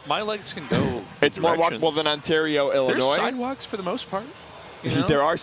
my legs can go. It's more walkable than Ontario, Illinois. There's sidewalks for the most part. You know? There are.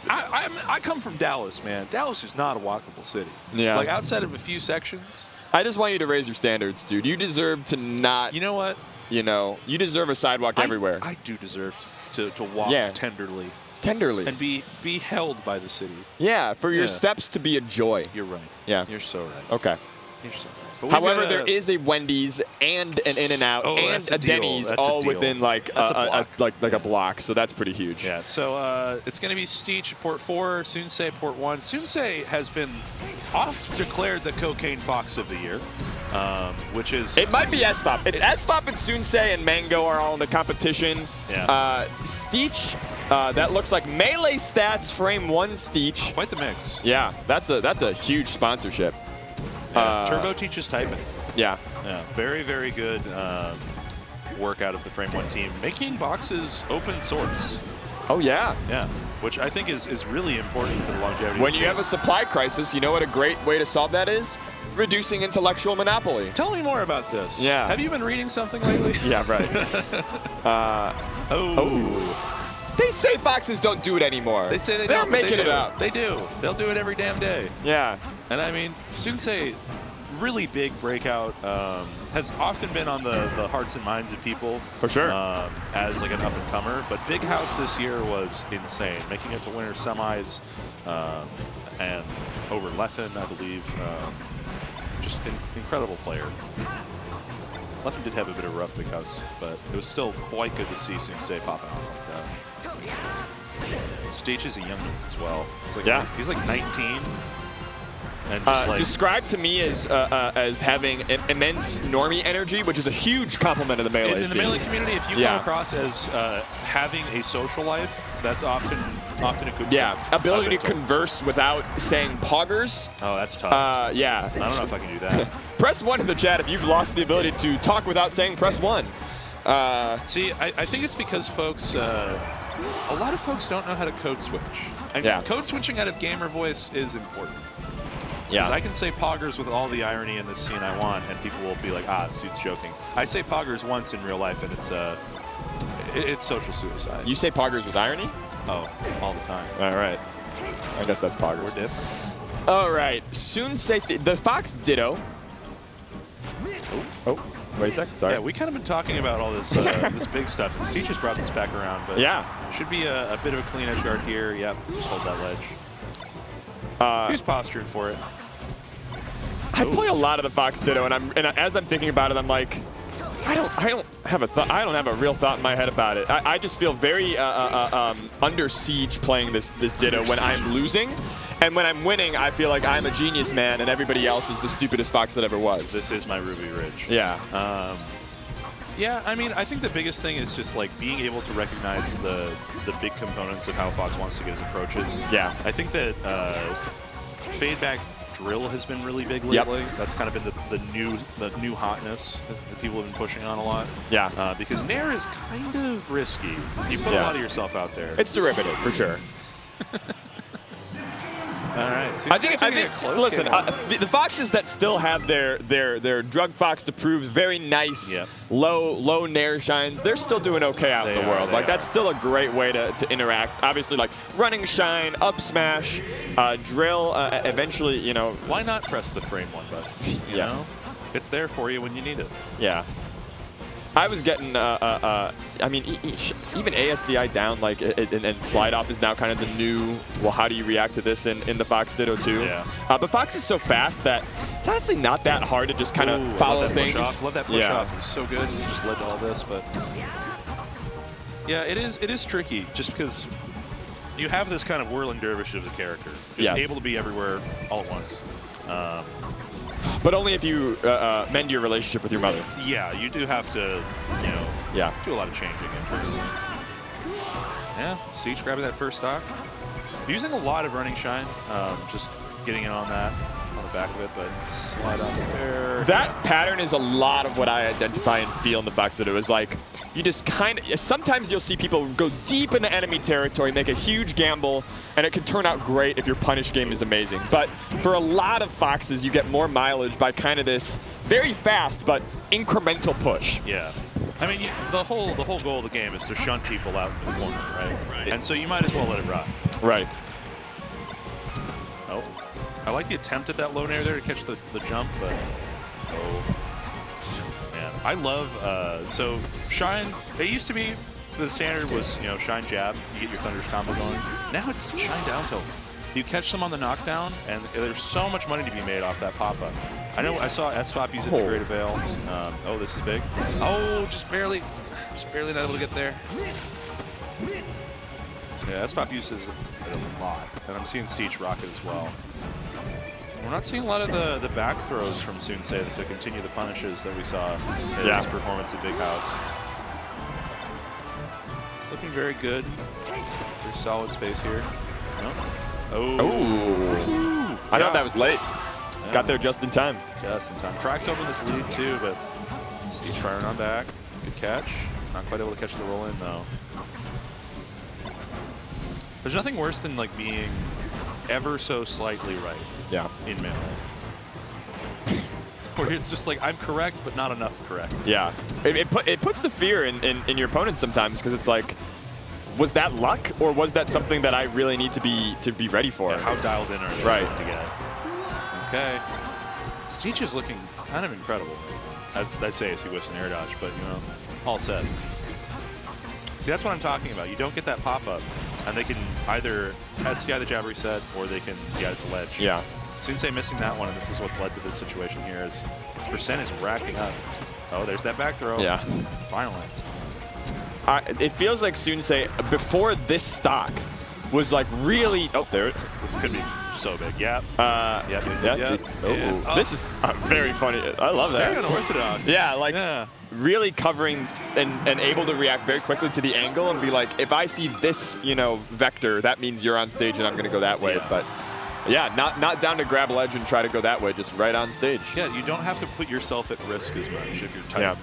I come from Dallas, man. Dallas is not a walkable city. Yeah. Like outside of a few sections. I just want you to raise your standards, dude. You deserve to not. You know what? You know, you deserve a sidewalk everywhere. I do deserve to walk tenderly. Tenderly. And be held by the city. Yeah, for your steps to be a joy. You're right. Yeah. You're so right. Okay. You're so right. But however, there is a Wendy's and an In-N-Out and a Denny's all within like a block, so that's pretty huge. Yeah. So it's going to be Steech at port 4, Soonsay port 1. Soonsay has been oft declared the cocaine fox of the year, which is it might be SFOP. It's SFOP and Soonsay and Mango are all in the competition. Yeah. Steech. That looks like Melee Stats Frame 1 Steech. Quite the mix. Yeah, that's a huge sponsorship. Turbo teaches typing. Yeah. Yeah. Very, very good work out of the Frame 1 team. Making boxes open source. Oh, yeah. Yeah. Which I think is really important for the longevity. When you have a supply crisis, you know what a great way to solve that is? Reducing intellectual monopoly. Tell me more about this. Yeah. Have you been reading something lately? Yeah, right. They say foxes don't do it anymore. They say They're making it up. They do. They'll do it every damn day. Yeah. And I mean, Soonsay, really big breakout, has often been on the hearts and minds of people. For sure. As like an up-and-comer. But Big House this year was insane, making it to winter semis and over Leffen, I believe. Just an incredible player. Leffen did have a bit of a rough Big House, but it was still quite good to see Soonsay popping off like that. Steech is a youngins as well. He's like 19. And just described to me as having an immense normie energy, which is a huge compliment of the Melee in the Melee community, if you come across as having a social life, that's often a good thing. Ability to converse without saying poggers. Oh, that's tough. Yeah. I don't know if I can do that. Press 1 in the chat if you've lost the ability to talk without saying press 1. See, I think it's because folks, a lot of folks don't know how to code switch. And code switching out of gamer voice is important. Yeah. I can say poggers with all the irony in this scene I want, and people will be like, this dude's joking. I say poggers once in real life, and it's social suicide. You say poggers with irony? Oh, all the time. All right. I guess that's poggers. We're different. All right. Soonsay, the Fox Ditto. Oh, wait a sec. Sorry. Yeah, we kind of been talking about all this this big stuff, and Steech has brought this back around. But should be a bit of a clean edge guard here. Yep, just hold that ledge. He's posturing for it. I play a lot of the Fox Ditto, and as I'm thinking about it, I'm like, I don't have a thought. I don't have a real thought in my head about it. I just feel very under siege playing this Ditto when I'm losing, and when I'm winning, I feel like I'm a genius man, and everybody else is the stupidest Fox that ever was. This is my Ruby Ridge. Yeah. Yeah, I mean, I think the biggest thing is just like being able to recognize the big components of how Fox wants to get his approaches. Yeah. I think that fade back drill has been really big lately. Yep. That's kind of been the new hotness that people have been pushing on a lot. Yeah. Because Nair is kind of risky. You put a lot of yourself out there. It's derivative for sure. All right. So I think listen, the Foxes that still have their Drug Fox approved, very nice, low Nair shines, they're still doing okay out in the world. Like that's still a great way to interact. Obviously, like running shine, up smash, drill. Eventually, you know. Why not press the frame 1 button? You know? It's there for you when you need it. Yeah. I was getting, I mean, even ASDI down, like, and slide off is now kind of the new, well, how do you react to this in the Fox Ditto too? Yeah. But Fox is so fast that it's honestly not that hard to just kind of follow things. Love that push off. It was so good. It just led to all this, but yeah, it is tricky just because you have this kind of whirling dervish of the character, just able to be everywhere all at once. But only if you mend your relationship with your mother. Yeah, you do have to, you know, do a lot of changing internally. Yeah, Steech grabbing that first stock. Using a lot of running shine, just getting in on that, on the back of it, but slide off there. That pattern is a lot of what I identify and feel in the Fox Ditto. Is like, you just kind of, sometimes you'll see people go deep into enemy territory, make a huge gamble, and it can turn out great if your punish game is amazing. But for a lot of Foxes, you get more mileage by kind of this very fast but incremental push. Yeah. I mean, the whole goal of the game is to shunt people out into the corner, right? And so you might as well let it ride. Right. Oh, I like the attempt at that low nair there to catch the jump, but man, I love so Shine. It used to be the standard was Shine jab, you get your Thunder's combo going. Now it's Shine down tilt. You catch them on the knockdown, and there's so much money to be made off that pop-up. I know I saw SFOP use it to great avail. Oh, this is big. Oh, just barely not able to get there. Yeah, SFOP uses it a lot, and I'm seeing Steech rock it as well. We're not seeing a lot of the back throws from Soonsay to continue the punishes that we saw in his performance at Big House. It's looking very good. There's solid space here. Oh. I thought that was late. Yeah. Got there just in time. Just in time. Cracks open this lead too, but Steech firing on back. Good catch. Not quite able to catch the roll in though. There's nothing worse than like being ever so slightly right. Yeah. In melee. Where it's just like, I'm correct, but not enough correct. Yeah. It puts the fear in your opponents sometimes, because it's like, was that luck, or was that something that I really need to be ready for? Yeah, how dialed in are they to get? Okay. Steech is looking kind of incredible, as I say as he whiffs an air dodge, but all set. See, that's what I'm talking about. You don't get that pop-up, and they can either SCI the jab reset, or they can get it to ledge. Yeah. Soonsay missing that one, and this is what's led to this situation here, is percent is racking up. Oh, there's that back throw. Yeah. Finally. It feels like Soonsay, before this stock, was like really... Oh, there. This could be so big. Yeah. This is very funny. I love that. Very unorthodox. Yeah, like really covering and able to react very quickly to the angle and be like, if I see this, vector, that means you're on stage and I'm going to go that way. But yeah, not down to grab ledge and try to go that way, just right on stage. Yeah, you don't have to put yourself at risk as much if you're tight. Yeah.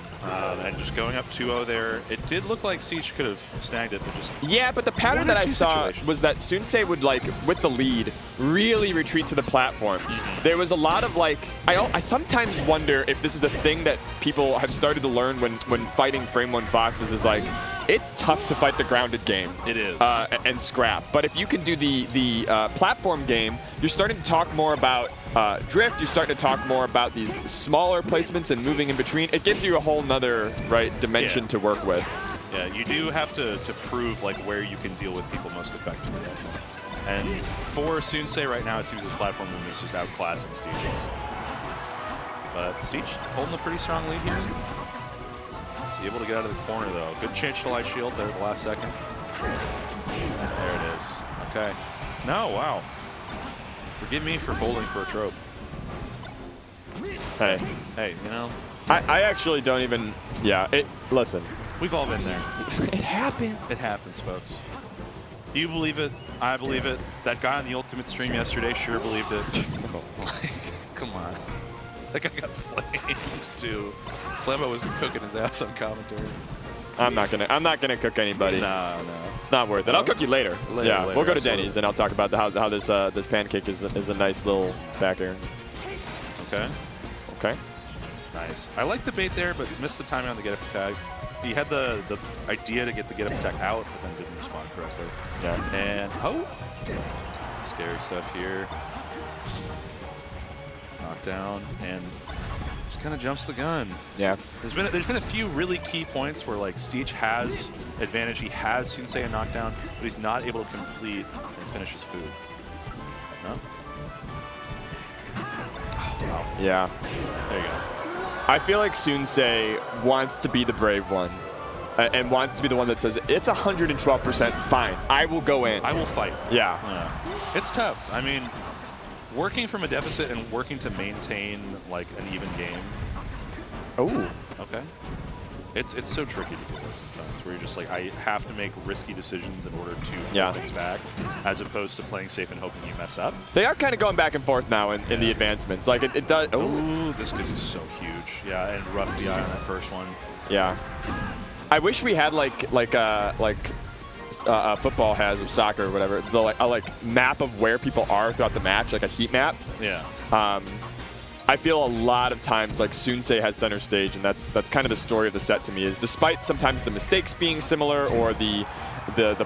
And just going up 2-0 there, it did look like Steech could have snagged it, but just... Yeah, but the pattern that I saw was that Soonsay would, like, with the lead, really retreat to the platforms. There was a lot of, like... I sometimes wonder if this is a thing that people have started to learn when fighting Frame 1 Foxes is, like, it's tough to fight the grounded game. It is. And scrap. But if you can do the platform game, you're starting to talk more about drift, you're starting to talk more about these smaller placements and moving in between. It gives you a whole nother dimension to work with. Yeah, you do have to prove like where you can deal with people most effectively, I think. And for Soonsay right now, it seems his platform movement is just outclassing Steech's. But Steech holding a pretty strong lead here. Is he able to get out of the corner though? Good change to light shield there at the last second. There it is. Okay. No, wow. Forgive me for folding for a trope. Hey, I actually don't even. Yeah, listen. We've all been there. It happens. It happens, folks. You believe it. I believe it. That guy on the Ultimate stream yesterday sure believed it. Come on. That guy got flamed too. Flambo was cooking his ass on commentary. I'm not gonna cook anybody. No. It's not worth it. I'll cook you later. Later, we'll go to Denny's and I'll talk about how this pancake is a nice little back air. Okay. Nice. I like the bait there, but missed the timing on the get up attack. He had the idea to get the get up attack out, but then didn't respond correctly. Yeah. And scary stuff here. Knockdown and just kind of jumps the gun. Yeah. There's been a few really key points where like Steech has advantage. He has Soonsay a knockdown, but he's not able to complete and finish his food. No. Oh, wow. Yeah. There you go. I feel like Soonsay wants to be the brave one and wants to be the one that says, it's 112% fine. I will go in. I will fight. Yeah. It's tough. I mean, working from a deficit and working to maintain like an even game. Oh. Okay. It's so tricky to do that sometimes, where you're just like, I have to make risky decisions in order to pull things back, as opposed to playing safe and hoping you mess up. They are kind of going back and forth now in the advancements. Like it does. Oh, this could be so huge. Yeah, and rough DI on that first one. Yeah. I wish we had like football has or soccer or whatever, a map of where people are throughout the match, like a heat map. Yeah. I feel a lot of times like Soonsay has center stage, and that's kind of the story of the set to me, is despite sometimes the mistakes being similar or the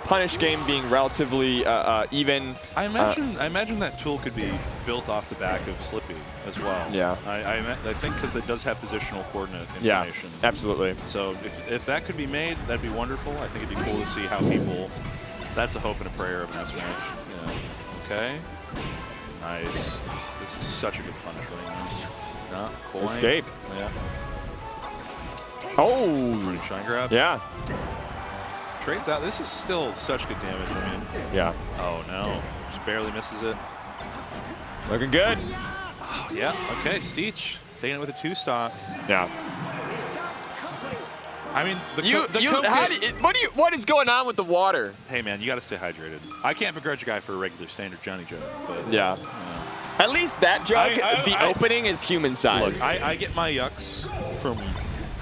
punish game being relatively even. I imagine that tool could be built off the back of Slippy as well. Yeah. I think because it does have positional coordinate information. Yeah, absolutely. So if that could be made, that'd be wonderful. I think it'd be cool to see how people. That's a hope and a prayer of that match. Yeah. Okay. Nice. Oh, this is such a good punish right now. No, coin. Escape. Yeah. Oh. Shine grab. Yeah. Trades out. This is still such good damage. I mean. Yeah. Oh no. Just barely misses it. Looking good. Oh yeah. Okay. Steech taking it with a 2-stock. Yeah. I mean, what is going on with the water? Hey man, you got to stay hydrated. I can't begrudge a guy for a regular standard Johnny jug, but yeah. At least that jug, the opening is human size. Look, I get my yucks from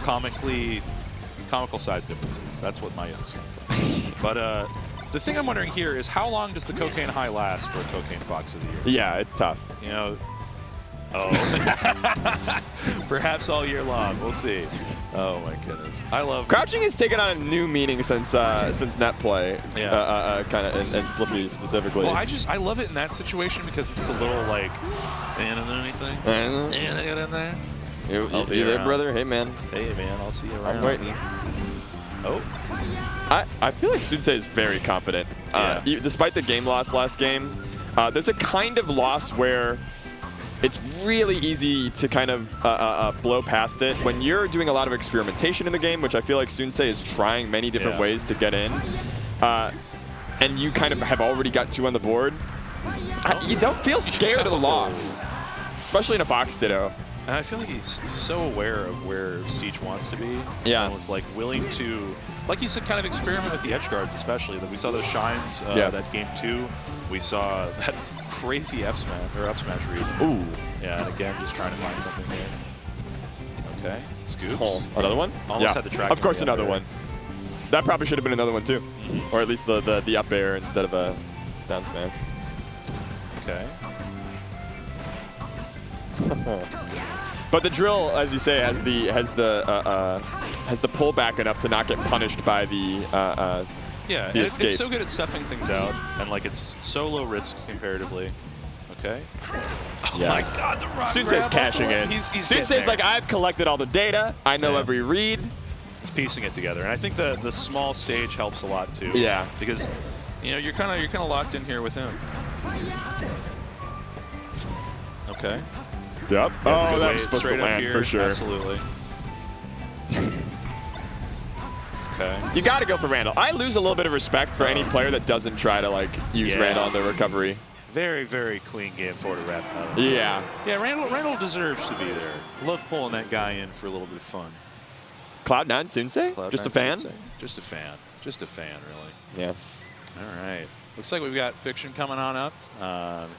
comical size differences. That's what my yucks come from. But the thing I'm wondering here is how long does the cocaine high last for a cocaine fox of the year? Yeah, it's tough. You know. Oh. Perhaps all year long. We'll see. Oh my goodness. I love crouching has taken on a new meaning since net play. Yeah. Kind of and Slippy specifically. Well, I love it in that situation because it's the little like, and anything. And they got in there. You there, brother? Hey man. Hey man, I'll see you around. I'm waiting. Oh. I feel like Soonsay is very confident. Despite the game loss last game, there's a kind of loss where it's really easy to kind of blow past it. When you're doing a lot of experimentation in the game, which I feel like Soonsay is trying many different ways to get in, and you kind of have already got 2 on the board, you don't feel scared of the loss, especially in a Fox Ditto. And I feel like he's so aware of where Steech wants to be. Yeah. And was like willing to, like you said, kind of experiment with the edge guards, especially. That we saw those shines that game 2. We saw that crazy F smash or up smash read. Ooh. Yeah, and again, just trying to find something here. Okay, scoops. Oh, another one? Almost had the track. Of course, another one. That probably should have been another one too, or at least the up air instead of a down smash. Okay. But the drill, as you say, has the pullback enough to not get punished by the yeah, and it's so good at stuffing things out, and like it's so low risk comparatively. Okay. Oh my God, the rock Soonsay's cashing in. Soonsay's like, I've collected all the data. I know every read. He's piecing it together, and I think the small stage helps a lot too. Yeah. Because you're kind of locked in here with him. Okay. Yep. Oh, that was supposed to land for sure. Absolutely. Okay. You got to go for Randall. I lose a little bit of respect for any player that doesn't try to like use Randall on the recovery. Very, very clean game forward to wrap up. Yeah. Yeah, Randall deserves to be there. Love pulling that guy in for a little bit of fun. Cloud9 Soonsay? Just a fan? Soonsay. Just a fan. Just a fan, really. Yeah. All right. Looks like we've got Fiction coming on up.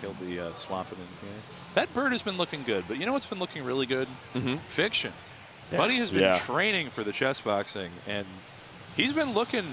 He'll be swapping in here. That bird has been looking good, but you know what's been looking really good? Fiction. Yeah. Buddy has been training for the chess boxing, and he's been looking